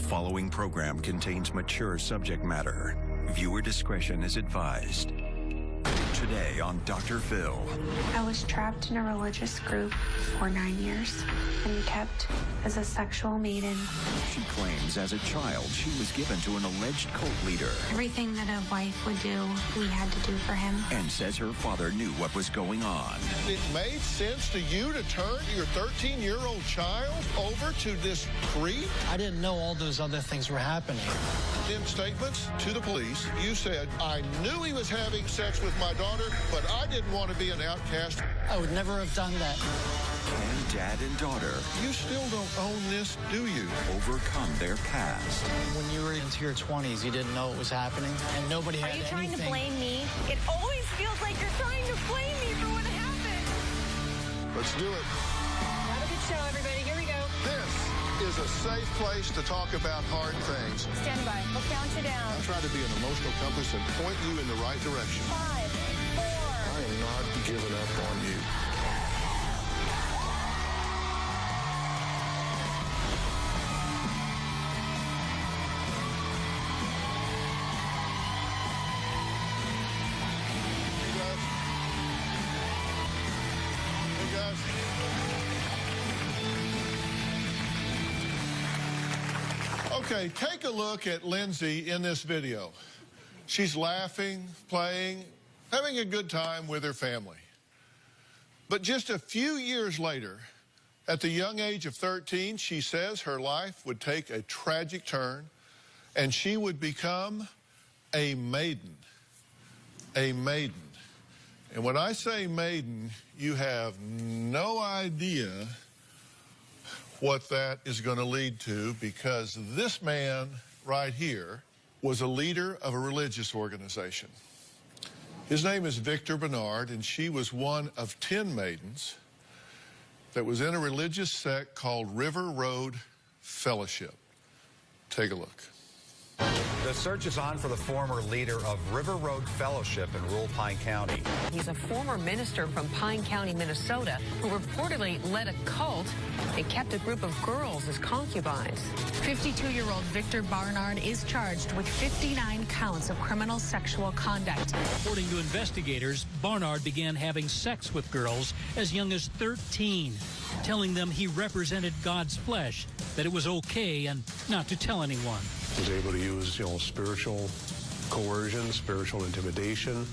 following program contains mature subject matter. Viewer discretion is advised. Today on Dr. Phil. I was trapped in a religious group for 9 years and kept as a sexual maiden. She claims as a child she was given to an alleged cult leader. Everything that a wife would do, we had to do for him. And says her father knew what was going on. It made sense to you to turn your 13-year-old child over to this creep? I didn't know all those other things were happening. In statements to the police, you said, I knew he was having sex with my daughter, but I didn't want to be an outcast. I would never have done that. Can dad and daughter, You still don't own this, do you? overcome their past? When you were into your 20s, you didn't know it was happening, and nobody had Are you anything. trying to blame me? It always feels like you're trying to blame me for what happened. Let's do it. Have a good show, everybody. Here we go. This is a safe place to talk about hard things. Stand by. We'll count you down. I'll try to be an emotional compass and point you in the right direction. 5, 4. I am not giving up on you. Hey guys. Okay, take a look at Lindsay in this video. She's laughing, playing, having a good time with her family. But just a few years later, at the young age of 13, she says her life would take a tragic turn and she would become a maiden. A maiden. And when I say maiden, you have no idea what that is going to lead to, because this man right here was a leader of a religious organization. His name is Victor Bernard, and she was one of 10 maidens that was in a religious sect called River Road Fellowship. Take a look. The search is on for the former leader of River Road Fellowship in rural Pine County. He's a former minister from Pine County, Minnesota, who reportedly led a cult and kept a group of girls as concubines. 52-year-old Victor Barnard is charged with 59 counts of criminal sexual conduct. According to investigators, Barnard began having sex with girls as young as 13, telling them he represented God's flesh, that it was okay and not to tell anyone. Was able to use, spiritual coercion, spiritual intimidation,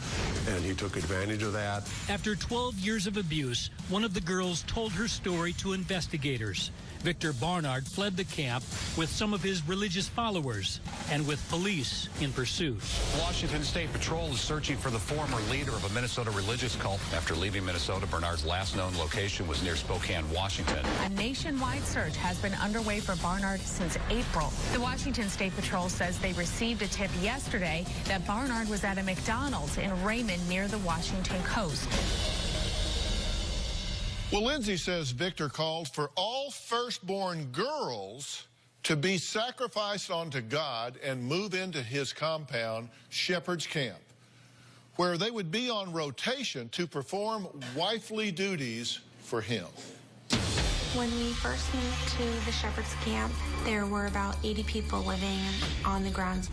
and he took advantage of that. After 12 years of abuse, one of the girls told her story to investigators. Victor Barnard fled the camp with some of his religious followers and with police in pursuit. Washington State Patrol is searching for the former leader of a Minnesota religious cult. After leaving Minnesota, Bernard's last known location was near Spokane, Washington. A nationwide search has been underway for Barnard since April. The Washington State Patrol says they received a tip yesterday that Barnard was at a McDonald's in Raymond near the Washington coast. Well, Lindsay says Victor called for all firstborn girls to be sacrificed unto God and move into his compound, Shepherd's Camp, where they would be on rotation to perform wifely duties for him. When we first moved to the Shepherd's Camp, there were about 80 people living on the grounds.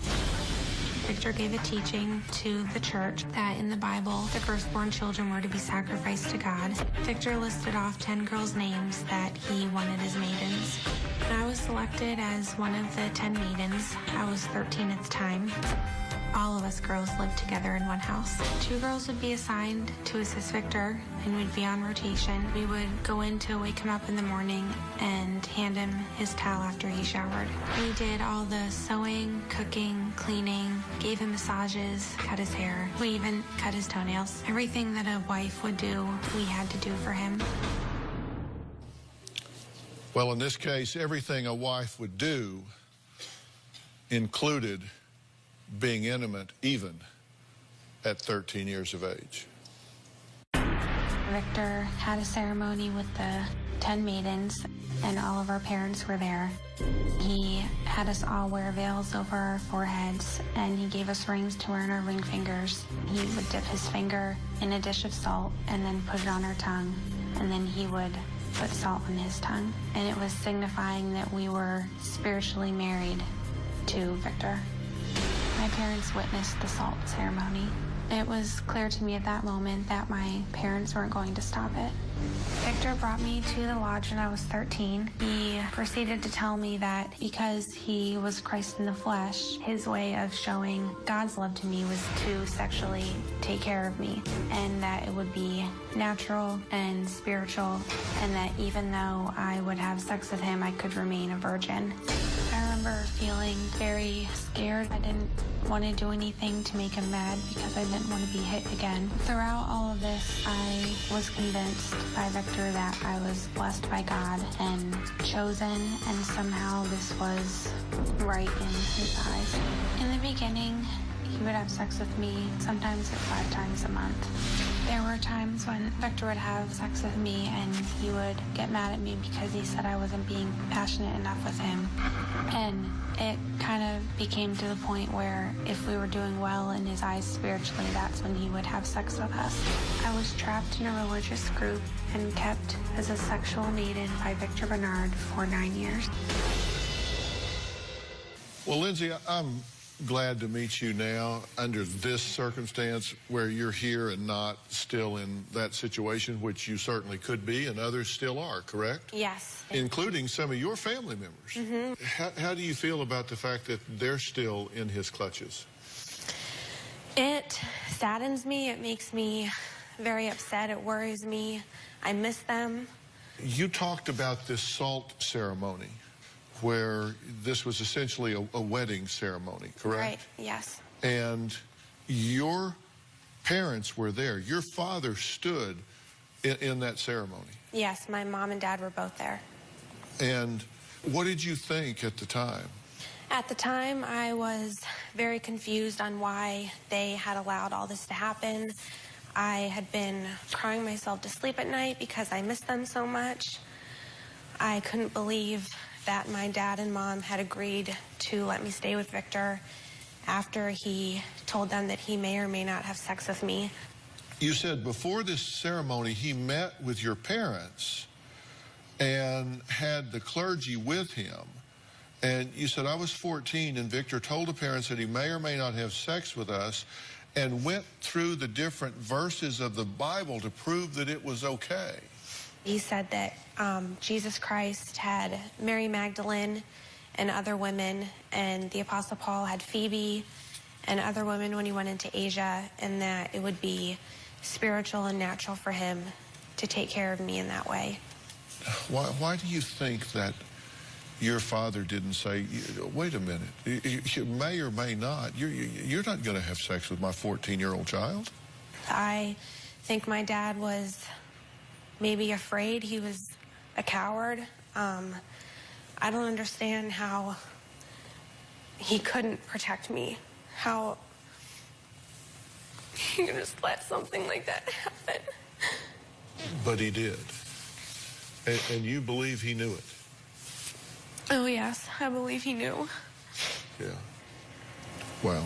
Victor gave a teaching to the church that in the Bible, the firstborn children were to be sacrificed to God. Victor listed off 10 girls' names that he wanted as maidens. And I was selected as one of the 10 maidens. I was 13 at the time. All of us girls lived together in one house. 2 girls would be assigned to assist Victor, and we'd be on rotation. We would go in to wake him up in the morning and hand him his towel after he showered. We did all the sewing, cooking, cleaning, gave him massages, cut his hair. We even cut his toenails. Everything that a wife would do, we had to do for him. Well, in this case, everything a wife would do included being intimate even at 13 years of age. Victor had a ceremony with the 10 maidens, and all of our parents were there. He had us all wear veils over our foreheads, and he gave us rings to wear on our ring fingers. He would dip his finger in a dish of salt and then put it on our tongue, and then he would put salt on his tongue, and it was signifying that we were spiritually married to Victor. My parents witnessed the salt ceremony. It was clear to me at that moment that my parents weren't going to stop it. Victor brought me to the lodge when I was 13. He proceeded to tell me that because he was Christ in the flesh, his way of showing God's love to me was to sexually take care of me, and that it would be natural and spiritual, and that even though I would have sex with him, I could remain a virgin. I remember feeling very scared. I didn't want to do anything to make him mad because I didn't want to be hit again. Throughout all of this, I was convinced by Victor that I was blessed by God and chosen, and somehow this was right in his eyes. In the beginning, he would have sex with me, sometimes at 5 times a month. There were times when Victor would have sex with me and he would get mad at me because he said I wasn't being passionate enough with him. And it kind of became to the point where if we were doing well in his eyes spiritually, that's when he would have sex with us. I was trapped in a religious group and kept as a sexual maiden by Victor Bernard for 9 years. Well, Lindsay, I'm glad to meet you now under this circumstance where you're here and not still in that situation, which you certainly could be and others still are, correct? Yes. Including some of your family members. Mm-hmm. How do you feel about the fact that they're still in his clutches? It saddens me. It makes me very upset. It worries me. I miss them. You talked about this salt ceremony, where this was essentially a wedding ceremony, correct? Right, yes. And your parents were there. Your father stood in that ceremony. Yes, my mom and dad were both there. And what did you think at the time? At the time, I was very confused on why they had allowed all this to happen. I had been crying myself to sleep at night because I missed them so much. I couldn't believe that my dad and mom had agreed to let me stay with Victor after he told them that he may or may not have sex with me. You said before this ceremony, he met with your parents and had the clergy with him. And you said, I was 14 and Victor told the parents that he may or may not have sex with us, and went through the different verses of the Bible to prove that it was okay. He said that Jesus Christ had Mary Magdalene and other women, and the Apostle Paul had Phoebe and other women when he went into Asia, and that it would be spiritual and natural for him to take care of me in that way. Why do you think that your father didn't say, wait a minute, you may or may not, you're not going to have sex with my 14-year-old child? I think my dad was maybe afraid. He was a coward. I don't understand how he couldn't protect me, how he could just let something like that happen. But he did. And you believe he knew it? Oh, yes, I believe he knew. Yeah. Well,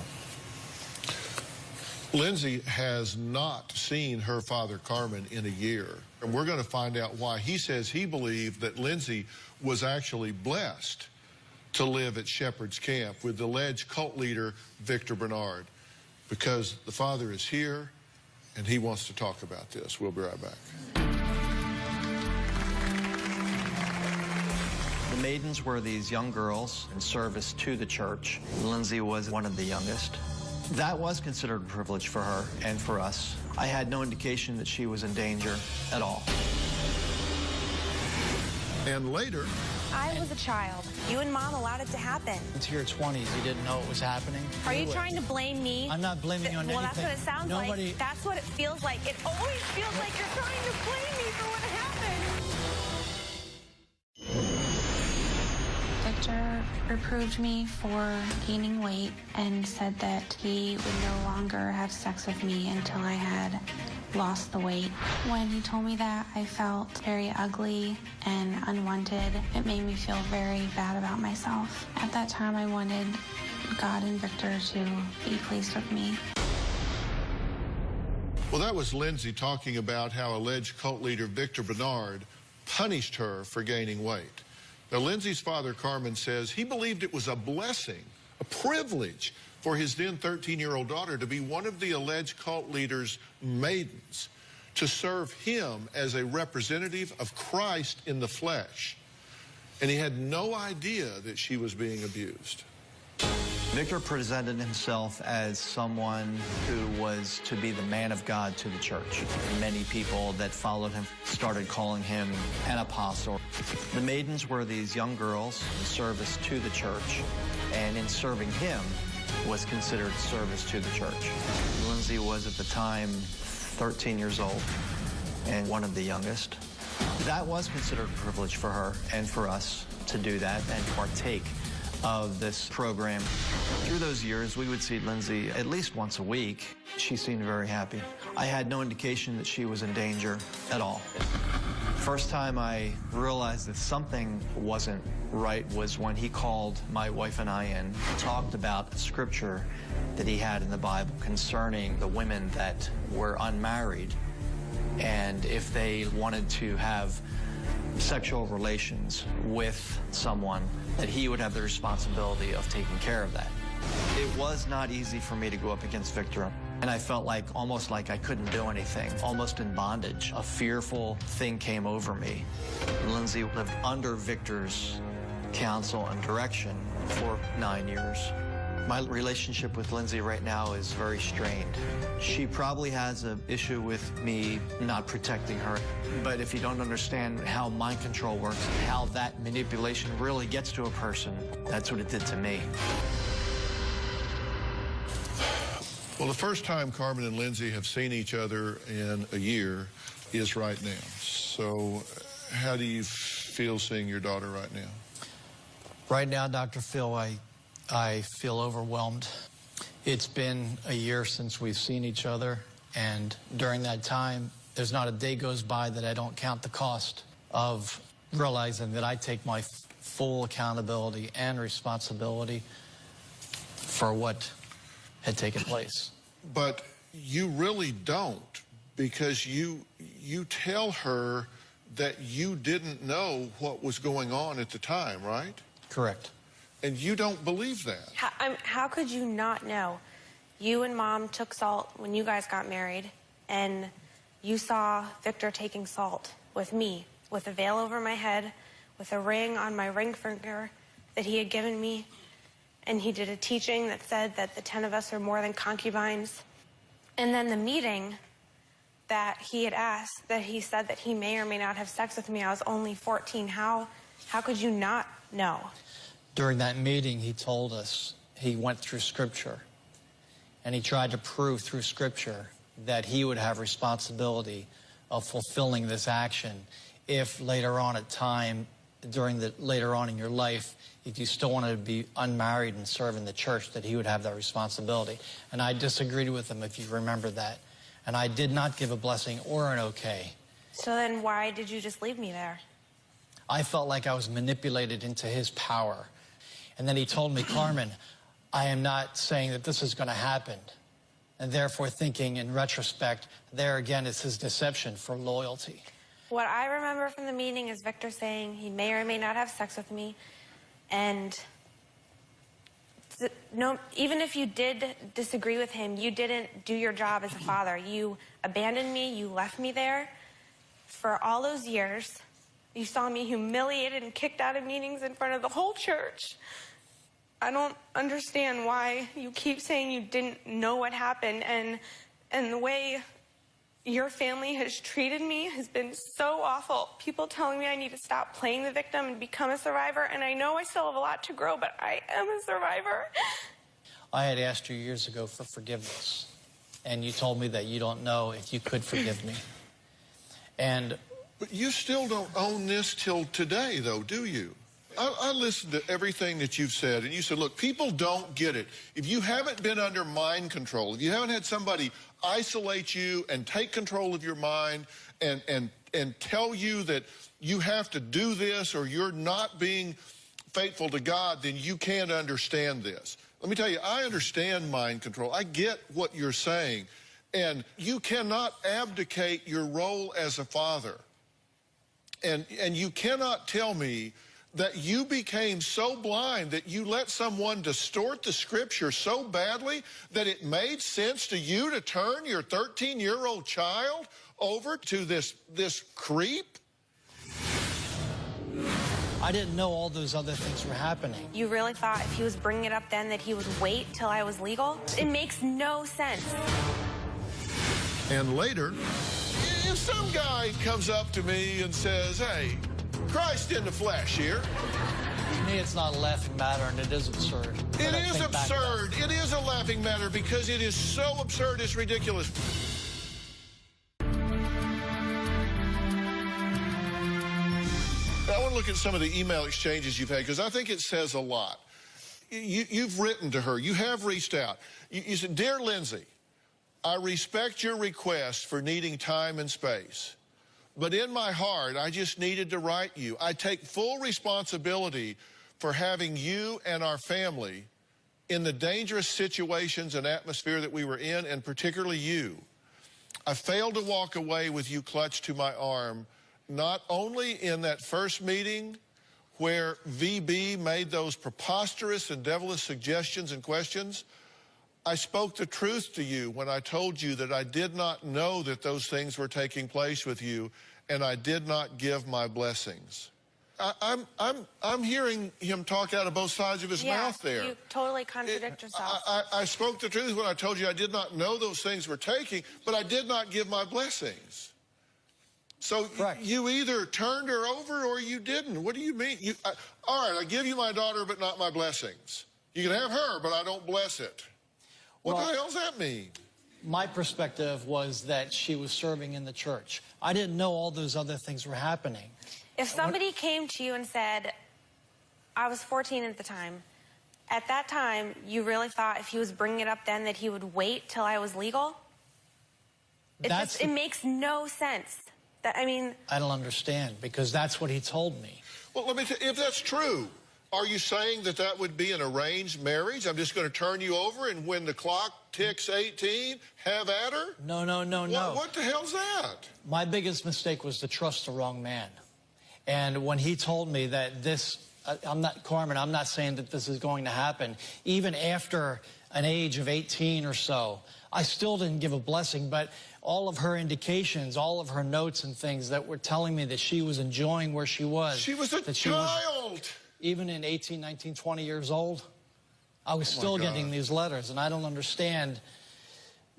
Lindsay has not seen her father, Carmen, in a year. And we're going to find out why. He says he believed that Lindsay was actually blessed to live at Shepherd's Camp with the alleged cult leader, Victor Bernard, because the father is here and he wants to talk about this. We'll be right back. The Maidens were these young girls in service to the church. Lindsay was one of the youngest. That was considered a privilege for her and for us. I had no indication that she was in danger at all. And later, I was a child. You and Mom allowed it to happen. Into your 20s, you didn't know it was happening? Are you trying to blame me? I'm not blaming you on anything. Well, that's what it sounds like. That's what it feels like. It always feels like you're trying to blame me for what happened. Victor reproved me for gaining weight and said that he would no longer have sex with me until I had lost the weight. When he told me that, I felt very ugly and unwanted. It made me feel very bad about myself. At that time, I wanted God and Victor to be pleased with me. well, that was Lindsay talking about how alleged cult leader Victor Bernard punished her for gaining weight. Now, Lindsay's father, Carmen, says he believed it was a blessing, a privilege for his then 13-year-old daughter to be one of the alleged cult leader's maidens, to serve him as a representative of Christ in the flesh. And he had no idea that she was being abused. Victor presented himself as someone who was to be the man of God to the church. Many people that followed him started calling him an apostle. The Maidens were these young girls in service to the church, and in serving him was considered service to the church. Lindsay was at the time 13 years old and one of the youngest. That was considered a privilege for her and for us to do that and partake of this program. Through those years, we would see Lindsay at least once a week. She seemed very happy. I had no indication that she was in danger at all. First time I realized that something wasn't right was when he called my wife and I in, talked about scripture that he had in the Bible concerning the women that were unmarried, and if they wanted to have sexual relations with someone, that he would have the responsibility of taking care of that. It was not easy for me to go up against Victor, and I felt like almost like I couldn't do anything, almost in bondage. A fearful thing came over me. Lindsay lived under Victor's counsel and direction for 9 years. My relationship with Lindsay right now is very strained. She probably has an issue with me not protecting her. But if you don't understand how mind control works and how that manipulation really gets to a person, that's what it did to me. Well, the first time Carmen and Lindsay have seen each other in a year is right now. So how do you feel seeing your daughter right now? Right now, Dr. Phil, I feel overwhelmed. It's been a year since we've seen each other, and during that time, there's not a day goes by that I don't count the cost of realizing that I take my full accountability and responsibility for what had taken place. But you really don't, because you tell her that you didn't know what was going on at the time, right? Correct. And you don't believe that. How could you not know? You and Mom took salt when you guys got married, and you saw Victor taking salt with me, with a veil over my head, with a ring on my ring finger that he had given me. And he did a teaching that said that the 10 of us are more than concubines. And then the meeting that he had asked, that he said that he may or may not have sex with me. I was only 14. How could you not know? During that meeting, he told us he went through Scripture, and he tried to prove through Scripture that he would have responsibility of fulfilling this action if later on later on in your life, if you still wanted to be unmarried and serve in the church, that he would have that responsibility. And I disagreed with him, if you remember that. And I did not give a blessing or an okay. So then why did you just leave me there? I felt like I was manipulated into his power. And then he told me, Carmen, I am not saying that this is going to happen. And therefore thinking in retrospect, there again is his deception for loyalty. What I remember from the meeting is Victor saying he may or may not have sex with me. And no, even if you did disagree with him, you didn't do your job as a father. You abandoned me. You left me there for all those years. You saw me humiliated and kicked out of meetings in front of the whole church. I don't understand why you keep saying you didn't know what happened, and the way your family has treated me has been so awful. People telling me I need to stop playing the victim and become a survivor, and I know I still have a lot to grow, but I am a survivor. I had asked you years ago for forgiveness, and you told me that you don't know if you could forgive me. But you still don't own this till today, though, do you? I listened to everything that you've said, and you said, look, people don't get it. If you haven't been under mind control, if you haven't had somebody isolate you and take control of your mind and tell you that you have to do this or you're not being faithful to God, then you can't understand this. Let me tell you, I understand mind control. I get what you're saying. And you cannot abdicate your role as a father And you cannot tell me that you became so blind that you let someone distort the scripture so badly that it made sense to you to turn your 13-year-old child over to this creep? I didn't know all those other things were happening. You really thought if he was bringing it up then that he would wait till I was legal? It makes no sense. And later, if some guy comes up to me and says, hey, Christ in the flesh here. To me, it's not a laughing matter, and it is absurd. It is absurd. It is a laughing matter because it is so absurd, it's ridiculous. I want to look at some of the email exchanges you've had because I think it says a lot. You've written to her. You have reached out. You said, Dear Lindsay, I respect your request for needing time and space. But in my heart, I just needed to write you. I take full responsibility for having you and our family in the dangerous situations and atmosphere that we were in, and particularly you. I failed to walk away with you clutched to my arm, not only in that first meeting where VB made those preposterous and devilish suggestions and questions. I spoke the truth to you when I told you that I did not know that those things were taking place with you, and I did not give my blessings. I'm hearing him talk out of both sides of his mouth there. You totally contradict yourself. I spoke the truth when I told you I did not know those things were taking, but I did not give my blessings. So you either turned her over or you didn't. What do you mean? All right, I give you my daughter, but not my blessings. You can have her, but I don't bless it. What the hell does that mean? My perspective was that she was serving in the church. I didn't know all those other things were happening. If somebody came to you and said, I was 14 at the time, at that time, you really thought if he was bringing it up then that he would wait till I was legal? It makes no sense. I don't understand, because that's what he told me. Well, let me tell you, if that's true, are you saying that that would be an arranged marriage? I'm just going to turn you over, and when the clock ticks 18, have at her? No. What the hell's that? My biggest mistake was to trust the wrong man. And when he told me that this, Carmen, I'm not saying that this is going to happen. Even after an age of 18 or so, I still didn't give a blessing, but all of her indications, all of her notes and things that were telling me that she was enjoying where she was. She was a child. Even in 18, 19, 20 years old, I was still getting these letters, and I don't understand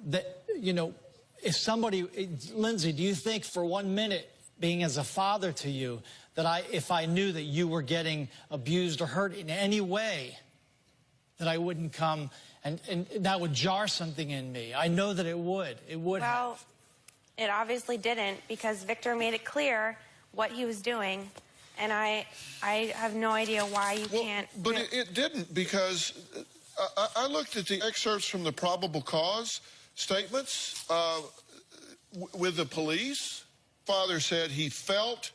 that, if somebody, Lindsay, do you think for 1 minute, being as a father to you, that if I knew that you were getting abused or hurt in any way, that I wouldn't come and that would jar something in me? I know that it would. It would Well, it obviously didn't, because Victor made it clear what he was doing. And I have no idea why you can't. But it didn't, because I looked at the excerpts from the probable cause statements with the police. Father said he felt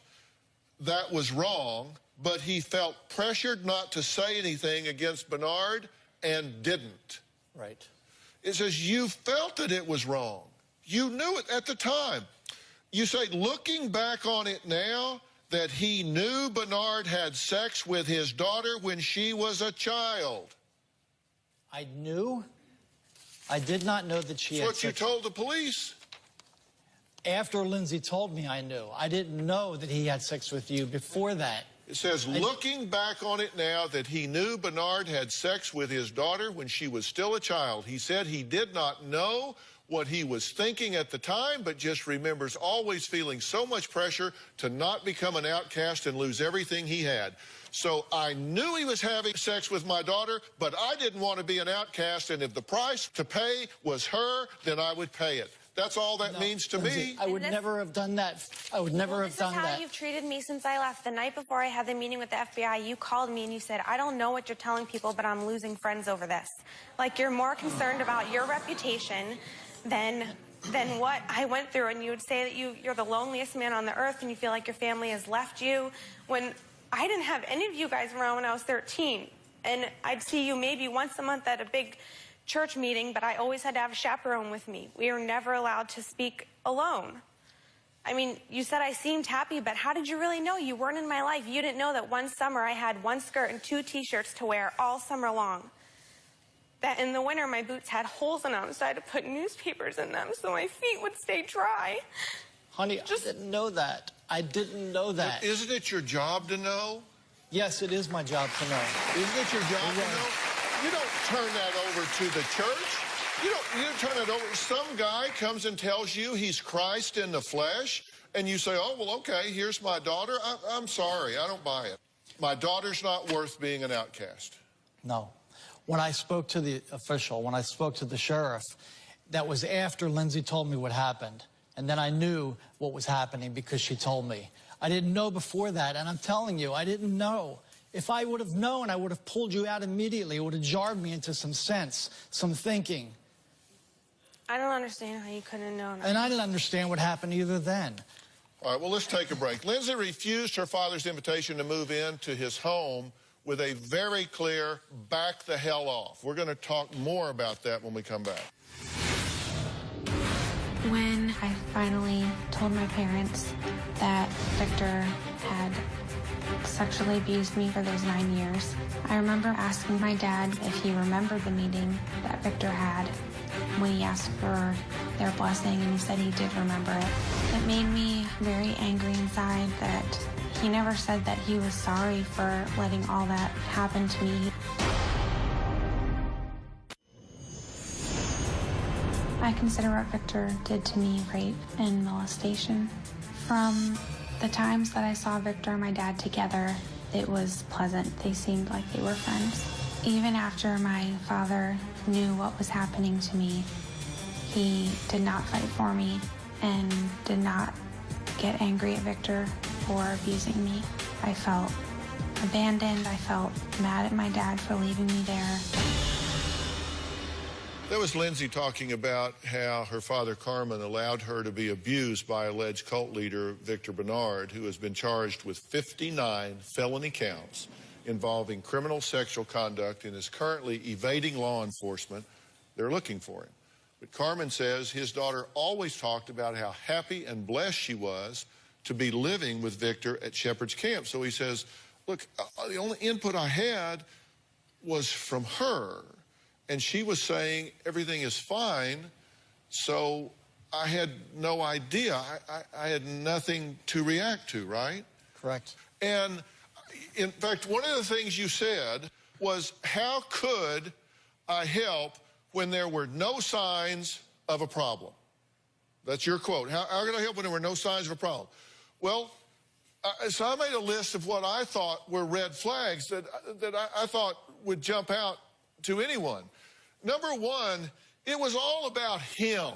that was wrong, but he felt pressured not to say anything against Bernard and didn't. Right. It says you felt that it was wrong. You knew it at the time. You say, looking back on it now, that he knew Bernard had sex with his daughter when she was a child. I knew? I did not know that she had That's what you told the police. After Lindsay told me, I knew. I didn't know that he had sex with you before that. It says, looking back on it now, that he knew Bernard had sex with his daughter when she was still a child. He said he did not know what he was thinking at the time, but just remembers always feeling so much pressure to not become an outcast and lose everything he had. So I knew he was having sex with my daughter, but I didn't want to be an outcast, and if the price to pay was her, then I would pay it. That's all that means to me. I would never have done that. I would never have done that. This is how you've treated me since I left. The night before I had the meeting with the FBI, you called me and you said, I don't know what you're telling people, but I'm losing friends over this. Like, you're more concerned about your reputation than what I went through. And you would say that you're the loneliest man on the earth and you feel like your family has left you, when I didn't have any of you guys around when I was 13. And I'd see you maybe once a month at a big church meeting, but I always had to have a chaperone with me. We were never allowed to speak alone. I mean, you said I seemed happy, but how did you really know? You weren't in my life. You didn't know that one summer I had one skirt and 2 t-shirts to wear all summer long. That in the winter my boots had holes in them, so I had to put newspapers in them so my feet would stay dry. Honey, I didn't know that. I didn't know that. But isn't it your job to know? Yes, it is my job to know. Isn't it your job to know? You don't turn that over to the church. You don't turn it over. Some guy comes and tells you he's Christ in the flesh, and you say, oh, well, okay, here's my daughter. I'm sorry, I don't buy it. My daughter's not worth being an outcast. No. When I spoke to the official, when I spoke to the sheriff, that was after Lindsay told me what happened. And then I knew what was happening because she told me. I didn't know before that, and I'm telling you, I didn't know. If I would have known, I would have pulled you out immediately. It would have jarred me into some sense, some thinking. I don't understand how you couldn't have known. And I didn't understand what happened either then. All right, well, let's take a break. Lindsay refused her father's invitation to move into his home with a very clear, back the hell off. We're going to talk more about that when we come back. When I finally told my parents that Victor had sexually abused me for those 9 years, I remember asking my dad if he remembered the meeting that Victor had when he asked for their blessing, and he said he did remember it. It made me very angry inside that he never said that he was sorry for letting all that happen to me. I consider what Victor did to me rape and molestation. From the times that I saw Victor and my dad together, it was pleasant. They seemed like they were friends. Even after my father knew what was happening to me, he did not fight for me and did not get angry at Victor for abusing me. I felt abandoned. I felt mad at my dad for leaving me there. That was Lindsay talking about how her father, Carmen, allowed her to be abused by alleged cult leader Victor Bernard, who has been charged with 59 felony counts involving criminal sexual conduct and is currently evading law enforcement. They're looking for him. But Carmen says his daughter always talked about how happy and blessed she was to be living with Victor at Shepherd's Camp. So he says, look, the only input I had was from her. And she was saying everything is fine, so I had no idea. I had nothing to react to, right? Correct. And in fact, one of the things you said was, how could I help when there were no signs of a problem? That's your quote. How could I help when there were no signs of a problem? Well, so I made a list of what I thought were red flags that I thought would jump out to anyone. Number one, it was all about him.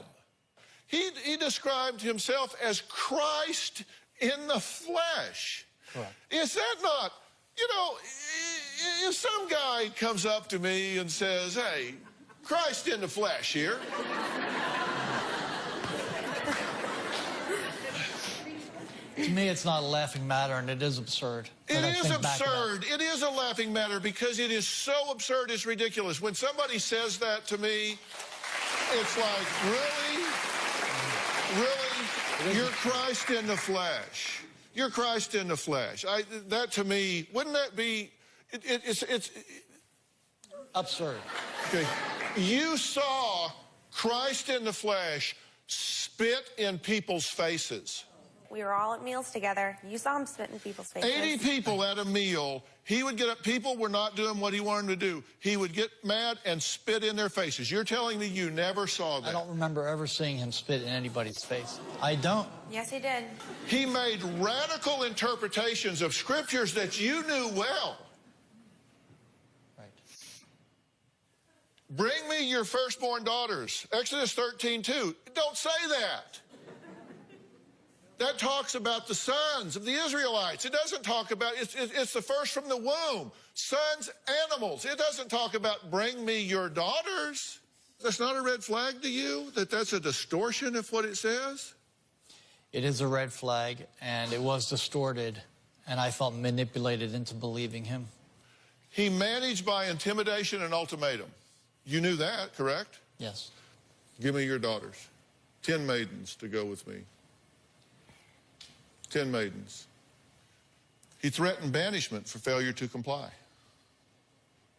He described himself as Christ in the flesh. Correct. Is that not, you know, if some guy comes up to me and says, hey, Christ in the flesh here. To me, it's not a laughing matter, and it is absurd. It is absurd. It is a laughing matter because it is so absurd, it's ridiculous. When somebody says that to me, it's like, really? Really? You're Christ in the flesh. You're Christ in the flesh. That to me, wouldn't that be, it's absurd. Okay. You saw Christ in the flesh spit in people's faces. We were all at meals together. You saw him spit in people's faces. 80 people at a meal. He would get up. People were not doing what he wanted them to do. He would get mad and spit in their faces. You're telling me you never saw that? I don't remember ever seeing him spit in anybody's face. I don't. Yes, he did. He made radical interpretations of scriptures that you knew well. Right. Bring me your firstborn daughters. Exodus 13:2. Don't say that. That talks about the sons of the Israelites. It doesn't talk about, it's the first from the womb. Sons, animals. It doesn't talk about bring me your daughters. That's not a red flag to you? That's a distortion of what it says? It is a red flag, and it was distorted, and I felt manipulated into believing him. He managed by intimidation and ultimatum. You knew that, correct? Yes. Give me your daughters. 10 maidens to go with me. 10 maidens. He threatened banishment for failure to comply.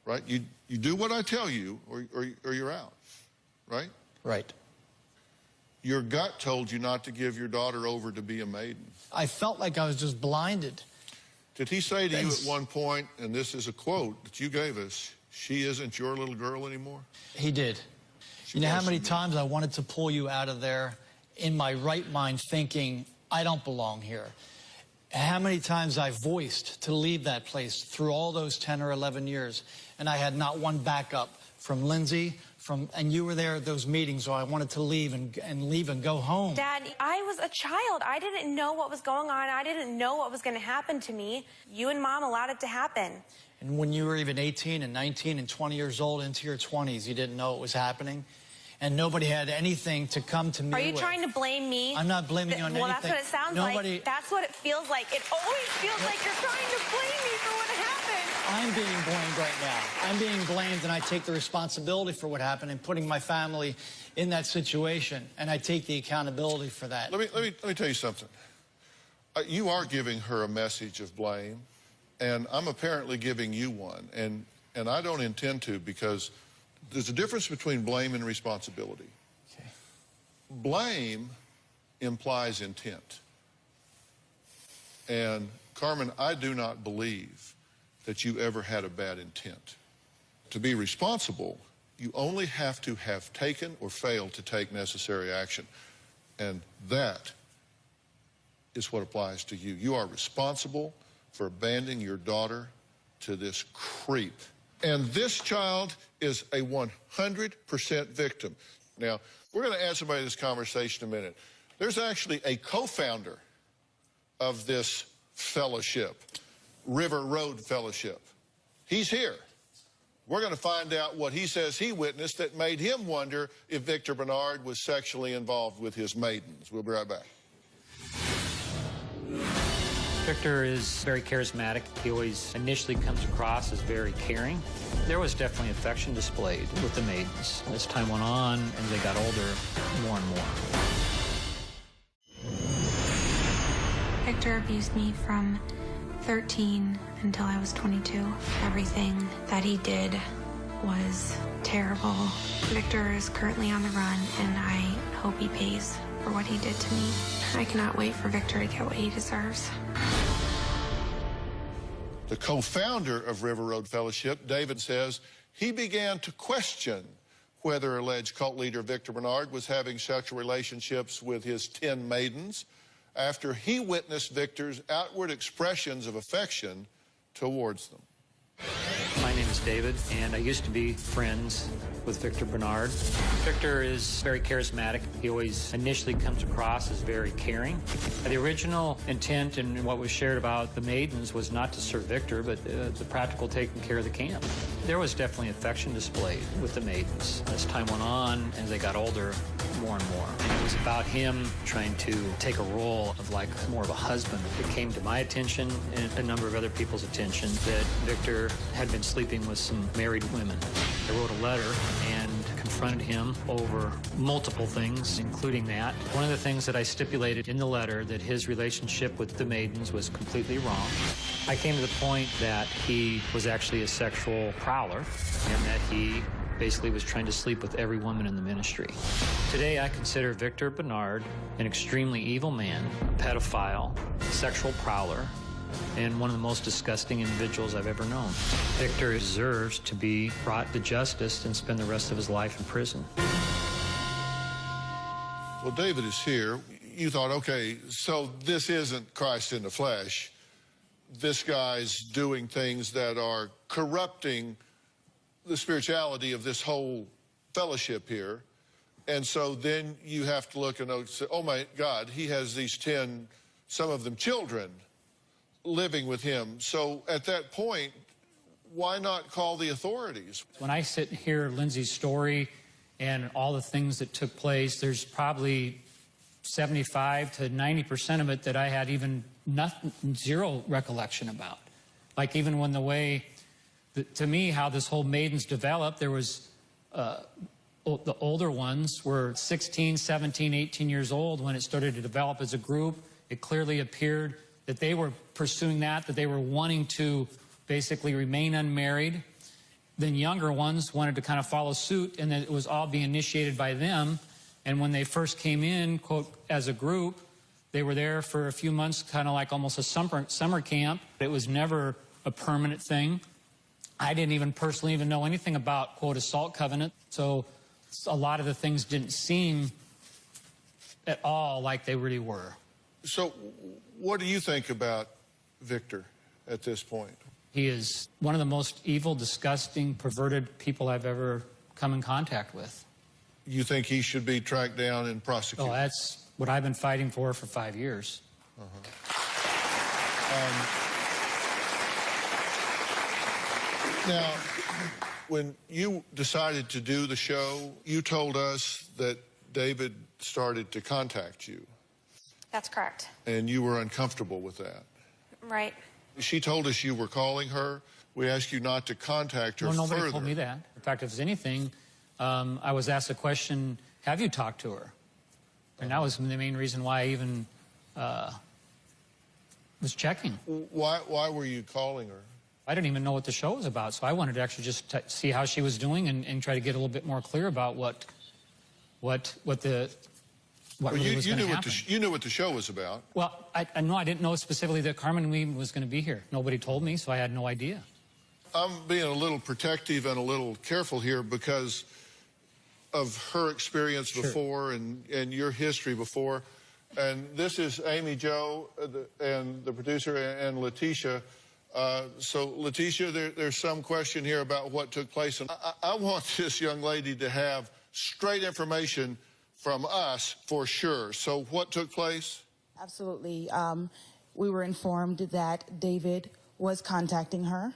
Right? You do what I tell you or you're out. Right? Right. Your gut told you not to give your daughter over to be a maiden. I felt like I was just blinded. Did he say to you at one point, and this is a quote that you gave us, she isn't your little girl anymore? He did. You know how many times I wanted to pull you out of there in my right mind thinking, I don't belong here. How many times I voiced to leave that place through all those 10 or 11 years, and I had not one backup from Lindsay, and you were there at those meetings, so I wanted to leave and go home. Dad, I was a child. I didn't know what was going on. I didn't know what was going to happen to me. You and Mom allowed it to happen. And when you were even 18 and 19 and 20 years old into your 20s, you didn't know it was happening? And nobody had anything to come to me with. Are you trying to blame me? I'm not blaming you on anything. Well, that's what it sounds like. That's what it feels like. It always feels like you're trying to blame me for what happened. I'm being blamed right now. I'm being blamed, and I take the responsibility for what happened and putting my family in that situation, and I take the accountability for that. Let me tell you something. You are giving her a message of blame, and I'm apparently giving you one, and I don't intend to, because there's a difference between blame and responsibility. Okay. Blame implies intent. And Carmen, I do not believe that you ever had a bad intent. To be responsible, you only have to have taken or failed to take necessary action. And that is what applies to you. You are responsible for abandoning your daughter to this creep. And this child is a 100% victim. Now, we're going to add somebody to this conversation in a minute. There's actually a co-founder of this fellowship, River Road Fellowship. He's here. We're going to find out what he says he witnessed that made him wonder if Victor Bernard was sexually involved with his maidens. We'll be right back. Victor is very charismatic. He always initially comes across as very caring. There was definitely affection displayed with the maidens. As time went on and they got older, more and more. Victor abused me from 13 until I was 22. Everything that he did was terrible. Victor is currently on the run, and I hope he pays for what he did to me. I cannot wait for Victor to get what he deserves. The co-founder of River Road Fellowship, David, says he began to question whether alleged cult leader Victor Bernard was having sexual relationships with his 10 maidens after he witnessed Victor's outward expressions of affection towards them. My name is David, and I used to be friends with Victor Bernard. Victor is very charismatic. He always initially comes across as very caring. The original intent and what was shared about the maidens was not to serve Victor, but the practical taking care of the camp. There was definitely affection displayed with the maidens. As time went on and they got older, more and more. And it was about him trying to take a role of like more of a husband. It came to my attention and a number of other people's attention that Victor had been sleeping with some married women. I wrote a letter and confronted him over multiple things, including that. One of the things that I stipulated in the letter that his relationship with the maidens was completely wrong. I came to the point that he was actually a sexual prowler and that he basically was trying to sleep with every woman in the ministry. Today, I consider Victor Bernard an extremely evil man, a pedophile, sexual prowler, and one of the most disgusting individuals I've ever known. Victor deserves to be brought to justice and spend the rest of his life in prison. Well, David is here. You thought, okay, so this isn't Christ in the flesh. This guy's doing things that are corrupting the spirituality of this whole fellowship here. And so then you have to look and say, oh my God, he has these 10, some of them children, living with him. So at that point, why not call the authorities? When I sit and hear Lindsay's story and all the things that took place, there's probably 75 to 90% of it that I had even zero recollection about. Like even when the way, to me, how this whole Maidens developed, there was, the older ones were 16, 17, 18 years old when it started to develop as a group. It clearly appeared that they were pursuing that they were wanting to basically remain unmarried. Then younger ones wanted to kind of follow suit, and that it was all being initiated by them. And when they first came in, quote, as a group, they were there for a few months, kind of like almost a summer camp. It was never a permanent thing. I didn't even personally even know anything about, quote, assault covenant. So a lot of the things didn't seem at all like they really were. So what do you think about Victor at this point? He is one of the most evil, disgusting, perverted people I've ever come in contact with. You think he should be tracked down and prosecuted? Oh, that's what I've been fighting for 5 years. Now, when you decided to do the show, you told us that David started to contact you. That's correct. And you were uncomfortable with that. Right. She told us you were calling her. We asked you not to contact her Well, nobody further. told me that. In fact, if there's anything, I was asked a question, have you talked to her? And that was the main reason why I even was checking. Why were you calling her? I didn't even know what the show was about, so I wanted to actually just see how she was doing and try to get a little bit more clear about what really was going to happen. You knew what the show was about. Well, I know I didn't know specifically that Carmen Weeden was going to be here. Nobody told me, so I had no idea. I'm being a little protective and a little careful here because of her experience before and your history before. And this is Amy Jo and the producer and Letitia. So, Letitia, there's some question here about what took place. And I want this young lady to have straight information from us for sure. So what took place? Absolutely. We were informed that David was contacting her.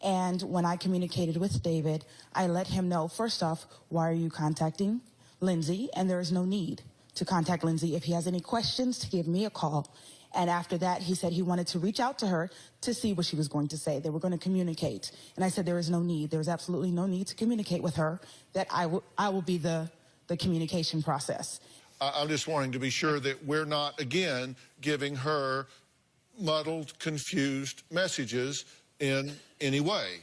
And when I communicated with David, I let him know, first off, why are you contacting Lindsay? And there is no need to contact Lindsay. If he has any questions, to give me a call. And after that, he said he wanted to reach out to her to see what she was going to say. They were going to communicate. And I said there is no need. There is absolutely no need to communicate with her, that I will be the communication process. I'm just wanting to be sure that we're not, again, giving her muddled, confused messages in any way.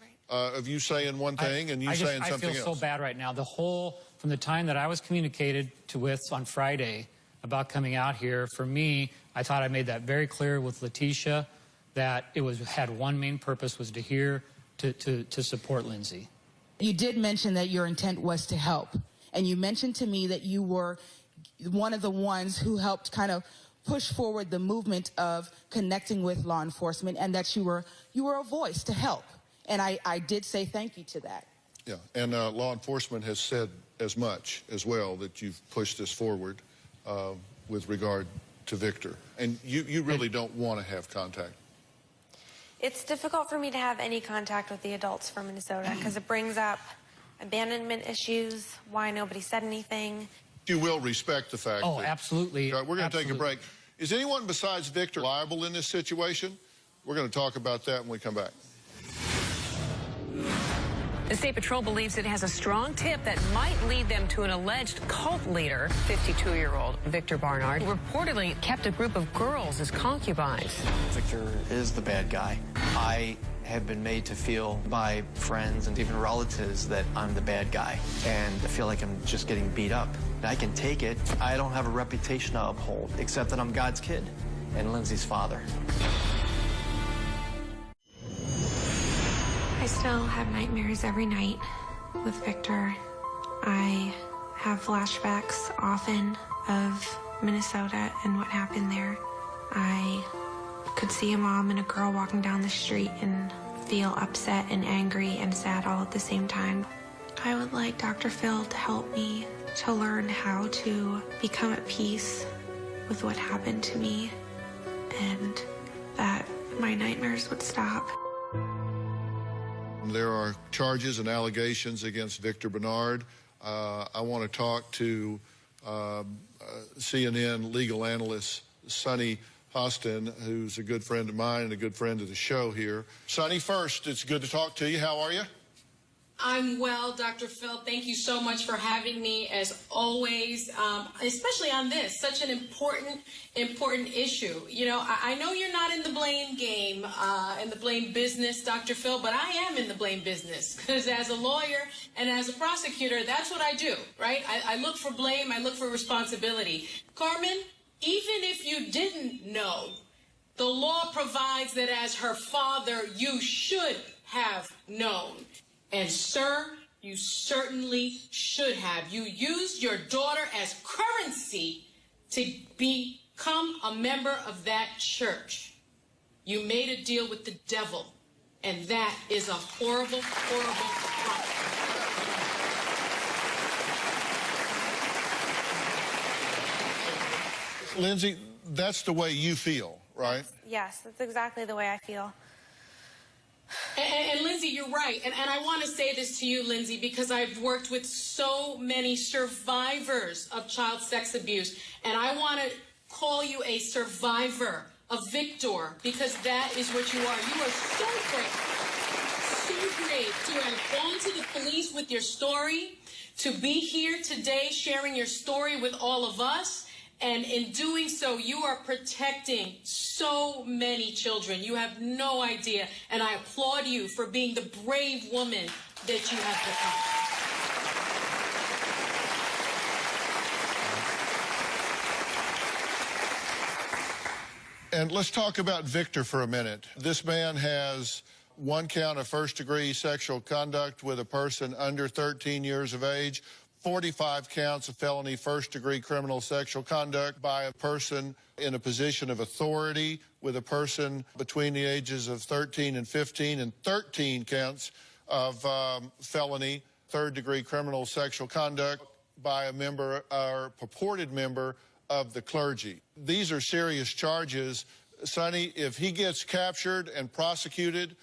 Right. Of you saying one thing and you saying something else. I feel so bad right now. From the time that I was communicated with on Friday about coming out here, for me, I thought I made that very clear with Letitia, that it had one main purpose, was to support Lindsay. You did mention that your intent was to help. And you mentioned to me that you were one of the ones who helped kind of push forward the movement of connecting with law enforcement, and that you were a voice to help. And I did say thank you to that. Yeah, and law enforcement has said as much as well, that you've pushed this forward with regard to Victor. And you really don't want to have contact. It's difficult for me to have any contact with the adults from Minnesota because it brings up abandonment issues, why nobody said anything. You will respect the fact that... absolutely. We're going to take a break. Is anyone besides Victor liable in this situation? We're going to talk about that when we come back. The State Patrol believes it has a strong tip that might lead them to an alleged cult leader, 52-year-old Victor Barnard, who reportedly kept a group of girls as concubines. Victor is the bad guy. I have been made to feel by friends and even relatives that I'm the bad guy, and I feel like I'm just getting beat up. I can take it. I don't have a reputation to uphold, except that I'm God's kid and Lindsay's father. I still have nightmares every night with Victor. I have flashbacks often of Minnesota and what happened there. I could see a mom and a girl walking down the street and feel upset and angry and sad all at the same time. I would like Dr. Phil to help me to learn how to become at peace with what happened to me, and that my nightmares would stop. There are charges and allegations against Victor Barnard. I want to talk to CNN legal analyst Sonny Austin, who's a good friend of mine and a good friend of the show here. Sonny, first, it's good to talk to you. How are you? I'm well, Dr. Phil. Thank you so much for having me, as always, especially on this, such an important issue. You know, I know you're not in the blame game, in the blame business, Dr. Phil, but I am in the blame business, because as a lawyer and as a prosecutor, that's what I do, right? I look for blame, I look for responsibility. Carmen, even if you didn't know, the law provides that as her father, you should have known. And sir, you certainly should have. You used your daughter as currency to become a member of that church. You made a deal with the devil, and that is a horrible, horrible crime. Lindsay, that's the way you feel, right? Yes, that's exactly the way I feel. And Lindsay, you're right. And I want to say this to you, Lindsay, because I've worked with so many survivors of child sex abuse. And I want to call you a survivor, a victor, because that is what you are. You are so brave to have gone to the police with your story, to be here today sharing your story with all of us. And in doing so, you are protecting so many children. You have no idea. And I applaud you for being the brave woman that you have become. And let's talk about Victor for a minute. This man has one count of first-degree sexual conduct with a person under 13 years of age, 45 counts of felony first-degree criminal sexual conduct by a person in a position of authority with a person between the ages of 13 and 15, and 13 counts of felony third-degree criminal sexual conduct by a member or purported member of the clergy. These are serious charges. Sonny, if he gets captured and prosecuted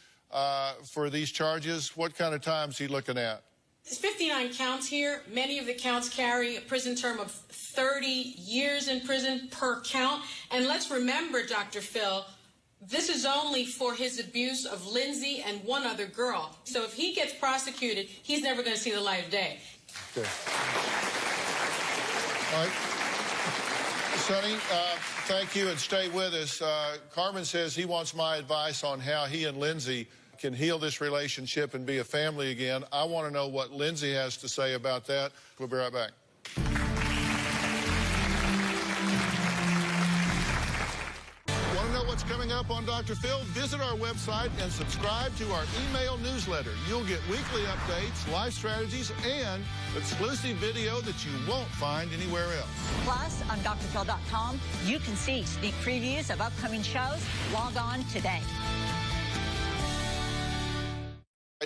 for these charges, what kind of time is he looking at? There's 59 counts here. Many of the counts carry a prison term of 30 years in prison per count. And let's remember, Dr. Phil, this is only for his abuse of Lindsay and one other girl. So if he gets prosecuted, he's never going to see the light of day. Okay. All right. Sonny, thank you, and stay with us. Carmen says he wants my advice on how he and Lindsay can heal this relationship and be a family again. I want to know what Lindsay has to say about that. We'll be right back. Want to know what's coming up on Dr. Phil? Visit our website and subscribe to our email newsletter. You'll get weekly updates, life strategies, and exclusive video that you won't find anywhere else. Plus, on drphil.com, you can see sneak previews of upcoming shows. Log on today.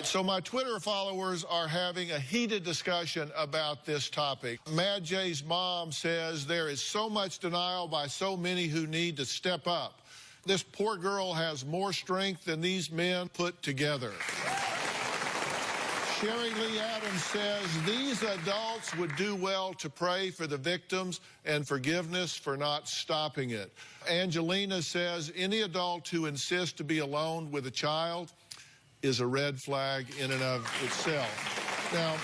So my Twitter followers are having a heated discussion about this topic. Mad J's mom says there is so much denial by so many who need to step up. This poor girl has more strength than these men put together. Sherry Lee Adams says these adults would do well to pray for the victims and forgiveness for not stopping it. Angelina says any adult who insists to be alone with a child is a red flag in and of itself. Now,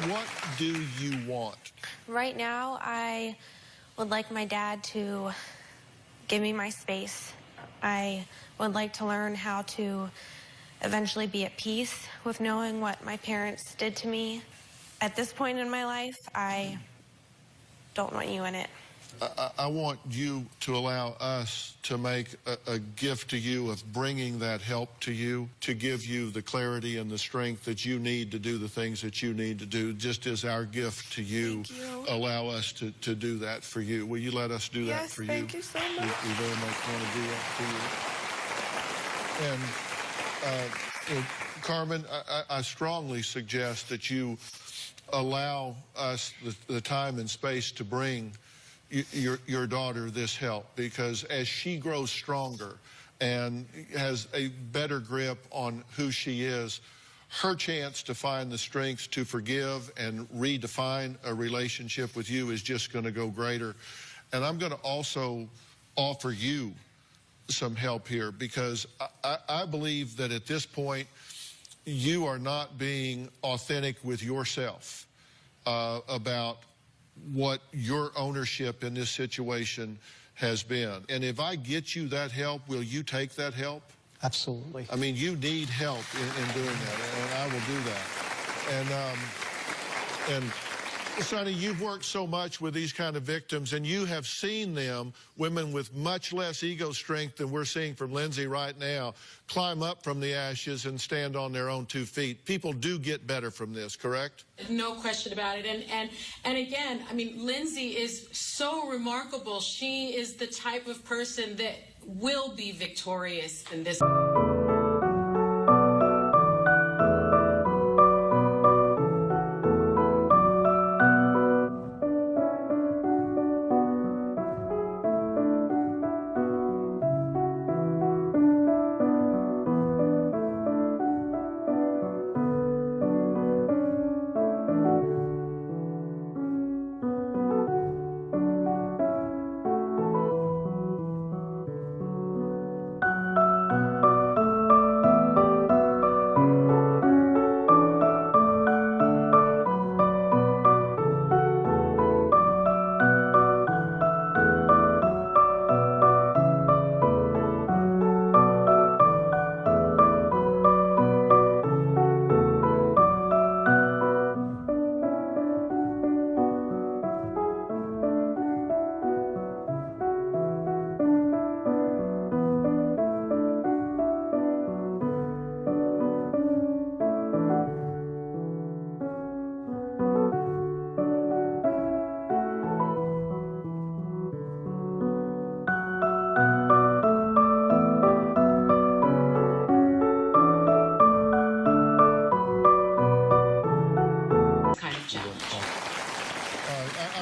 what do you want? Right now, I would like my dad to give me my space. I would like to learn how to eventually be at peace with knowing what my parents did to me. At this point in my life, I don't want you in it. I want you to allow us to make a gift to you of bringing that help to you, to give you the clarity and the strength that you need to do the things that you need to do, just as our gift to you. Allow us to do that for you. Will you let us do that for you? Yes, thank you so much. We very much want to do that for you. And Carmen, I strongly suggest that you allow us the time and space to bring your daughter this help, because as she grows stronger and has a better grip on who she is, her chance to find the strength to forgive and redefine a relationship with you is just going to go greater. And I'm going to also offer you some help here, because I believe that at this point you are not being authentic with yourself about what your ownership in this situation has been. And if I get you that help, will you take that help? Absolutely. I mean, you need help in doing that, and I will do that. And Sonny, you've worked so much with these kind of victims, and you have seen them, women with much less ego strength than we're seeing from Lindsay right now, climb up from the ashes and stand on their own 2 feet. People do get better from this, correct? No question about it. And again, I mean, Lindsay is so remarkable. She is the type of person that will be victorious in this.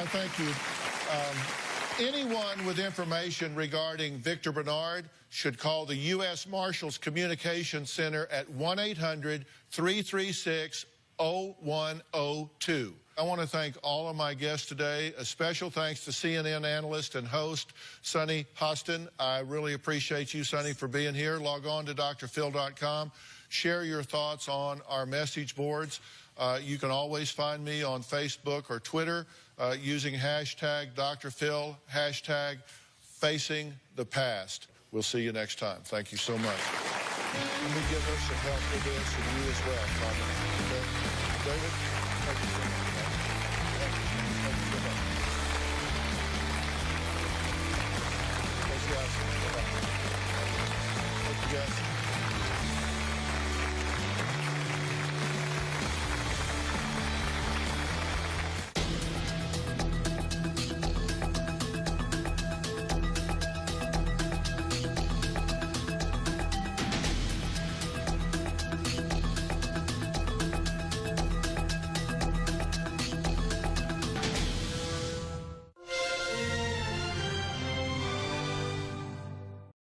Thank you. Anyone with information regarding Victor Bernard should call the U.S. Marshals Communications Center at 1-800-336-0102. I want to thank all of my guests today. A special thanks to CNN analyst and host Sonny Hostin. I really appreciate you, Sonny, for being here. Log on to drphil.com. Share your thoughts on our message boards. You can always find me on Facebook or Twitter using hashtag Dr. Phil, hashtag Facing the Past. We'll see you next time. Thank you so much. Let me give her some help with this, and you as well, Tommy. Okay? David, thank you so much.